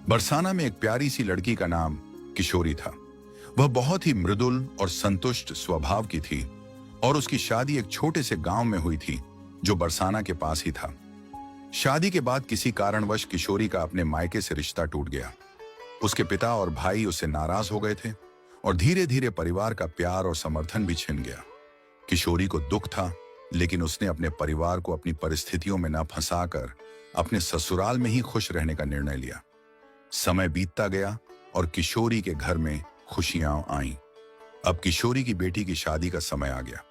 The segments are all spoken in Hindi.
बरसाना में एक प्यारी सी लड़की का नाम किशोरी था। वह बहुत ही मृदुल और संतुष्ट स्वभाव की थी और उसकी शादी एक छोटे से गांव में हुई थी जो बरसाना के पास ही था। शादी के बाद किसी कारणवश किशोरी का अपने मायके से रिश्ता टूट गया। उसके पिता और भाई उससे नाराज हो गए थे और धीरे धीरे परिवार का प्यार और समर्थन भी छिन गया। किशोरी को दुख था, लेकिन उसने अपने परिवार को अपनी परिस्थितियों में न फंसाकर अपने ससुराल में ही खुश रहने का निर्णय लिया। समय बीतता गया और किशोरी के घर में खुशियां आईं। अब किशोरी की बेटी की शादी का समय आ गया।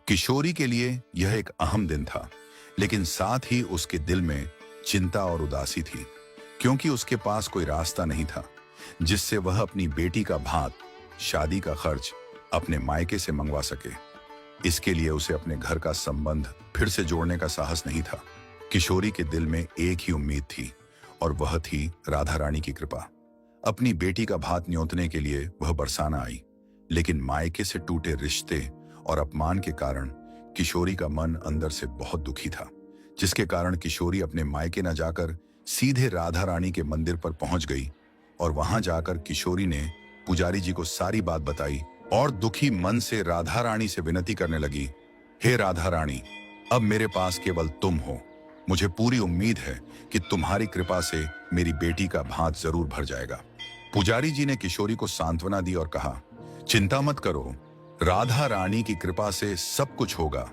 किशोरी के लिए यह एक अहम दिन था, लेकिन साथ ही उसके दिल में चिंता और उदासी थी, क्योंकि उसके पास कोई रास्ता नहीं था जिससे वह अपनी बेटी का भात, शादी का खर्च अपने मायके से मंगवा सके। इसके लिए उसे अपने घर का संबंध फिर से जोड़ने का साहस नहीं था। किशोरी के दिल में एक ही उम्मीद थी और वह थी राधा रानी की कृपा। अपनी बेटी का भात न्योतने के लिए वह बरसाना आई, लेकिन मायके से टूटे रिश्ते और अपमान के कारण किशोरी का मन अंदर से बहुत दुखी था, जिसके कारण किशोरी अपने मायके न जाकर सीधे राधा रानी के मंदिर पर पहुंच गई और वहां जाकर किशोरी ने पुजारी जी को सारी बात बताई और दुखी मन से राधा रानी से विनती करने लगी, हे राधा रानी, अब मेरे पास केवल तुम हो। मुझे पूरी उम्मीद है कि तुम्हारी कृपा से मेरी बेटी का भात जरूर भर जाएगा। पुजारी जी ने किशोरी को सांत्वना दी और कहा, चिंता मत करो, राधा रानी की कृपा से सब कुछ होगा।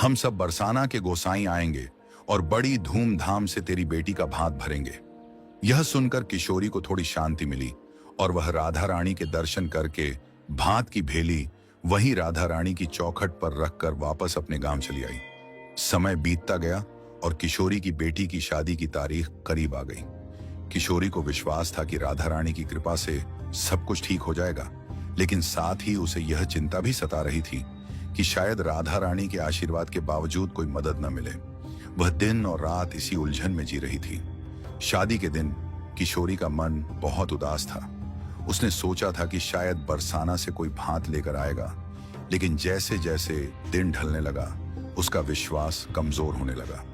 हम सब बरसाना के गोसाई आएंगे और बड़ी धूमधाम से तेरी बेटी का भात भरेंगे। यह सुनकर किशोरी को थोड़ी शांति मिली और वह राधा रानी के दर्शन करके भात की भेली वहीं राधा रानी की चौखट पर रखकर वापस अपने गांव चली आई। समय बीतता गया और किशोरी की बेटी की शादी की तारीख करीब आ गई। किशोरी को विश्वास था कि राधा रानी की कृपा से सब कुछ ठीक हो जाएगा, लेकिन साथ ही उसे यह चिंता भी सता रही थी कि शायद राधा रानी के आशीर्वाद के बावजूद कोई मदद न मिले। वह दिन और रात इसी उलझन में जी रही थी। शादी के दिन किशोरी का मन बहुत उदास था। उसने सोचा था कि शायद बरसाना से कोई भात लेकर आएगा, लेकिन जैसे जैसे दिन ढलने लगा उसका विश्वास कमजोर होने लगा।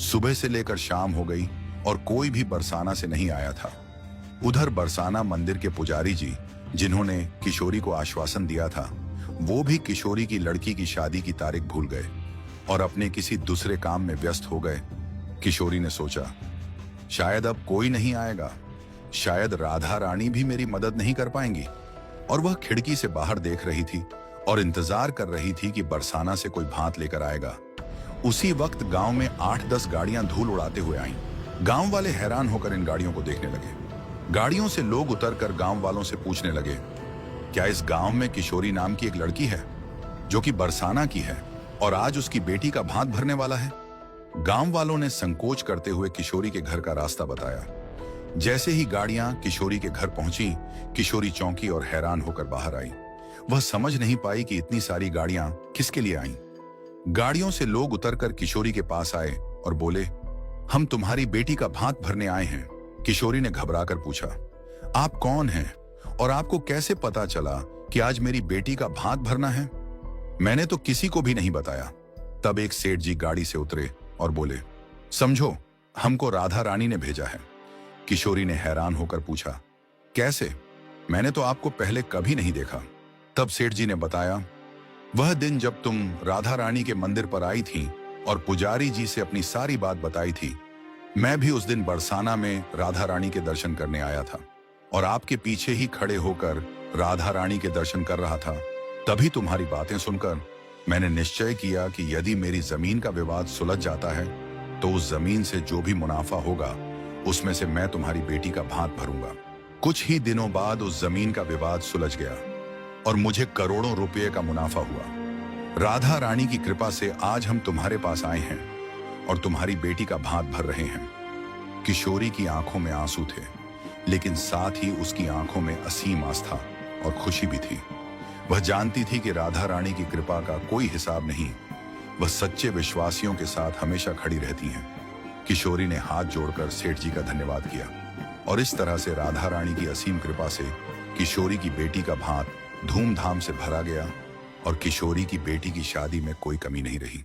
सुबह से लेकर शाम हो गई और कोई भी बरसाना से नहीं आया था। उधर बरसाना मंदिर के पुजारी जी, जिन्होंने किशोरी को आश्वासन दिया था, वो भी किशोरी की लड़की की शादी की तारीख भूल गए और अपने किसी दूसरे काम में व्यस्त हो गए। किशोरी ने सोचा, शायद अब कोई नहीं आएगा, शायद राधा रानी भी मेरी मदद नहीं कर पाएंगी। और वह खिड़की से बाहर देख रही थी और इंतजार कर रही थी कि बरसाना से कोई भात लेकर आएगा। उसी वक्त गांव में 8-10 गाड़ियां धूल उड़ाते हुए आईं। गांव वाले हैरान होकर इन गाड़ियों को देखने लगे। गाड़ियों से लोग उतरकर गांव वालों से पूछने लगे, क्या इस गांव में किशोरी नाम की एक लड़की है जो कि बरसाना की है और आज उसकी बेटी का भात भरने वाला है? गांव वालों ने संकोच करते हुए किशोरी के घर का रास्ता बताया। जैसे ही गाड़ियां किशोरी के घर पहुंची, किशोरी चौंकी और हैरान होकर बाहर आई। वह समझ नहीं पाई कि इतनी सारी गाड़ियां किसके लिए आईं। गाड़ियों से लोग उतरकर किशोरी के पास आए और बोले, हम तुम्हारी बेटी का भात भरने आए हैं। किशोरी ने घबराकर पूछा, आप कौन हैं और आपको कैसे पता चला कि आज मेरी बेटी का भात भरना है? मैंने तो किसी को भी नहीं बताया। तब एक सेठ जी गाड़ी से उतरे और बोले, समझो, हमको राधा रानी ने भेजा है। किशोरी ने हैरान होकर पूछा, कैसे? मैंने तो आपको पहले कभी नहीं देखा। तब सेठ जी ने बताया, वह दिन जब तुम राधा रानी के मंदिर पर आई थी और पुजारी जी से अपनी सारी बात बताई थी, मैं भी उस दिन बरसाना में राधा रानी के दर्शन करने आया था और आपके पीछे ही खड़े होकर राधा रानी के दर्शन कर रहा था। तभी तुम्हारी बातें सुनकर मैंने निश्चय किया कि यदि मेरी जमीन का विवाद सुलझ जाता है तो उस जमीन से जो भी मुनाफा होगा उसमें से मैं तुम्हारी बेटी का भात भरूंगा। कुछ ही दिनों बाद उस जमीन का विवाद सुलझ गया और मुझे करोड़ों रुपये का मुनाफा हुआ। राधा रानी की कृपा से आज हम तुम्हारे पास आए हैं और तुम्हारी बेटी का भात भर रहे हैं। किशोरी की आंखों में आंसू थे, लेकिन साथ ही उसकी आंखों में असीम आस्था और खुशी भी थी। वह जानती थी कि राधा रानी की कृपा का कोई हिसाब नहीं, वह सच्चे विश्वासियों के साथ हमेशा खड़ी रहती हैं। किशोरी ने हाथ जोड़कर सेठ जी का धन्यवाद किया और इस तरह से राधा रानी की असीम कृपा से किशोरी की बेटी का भात धूमधाम से भरा गया और किशोरी की बेटी की शादी में कोई कमी नहीं रही।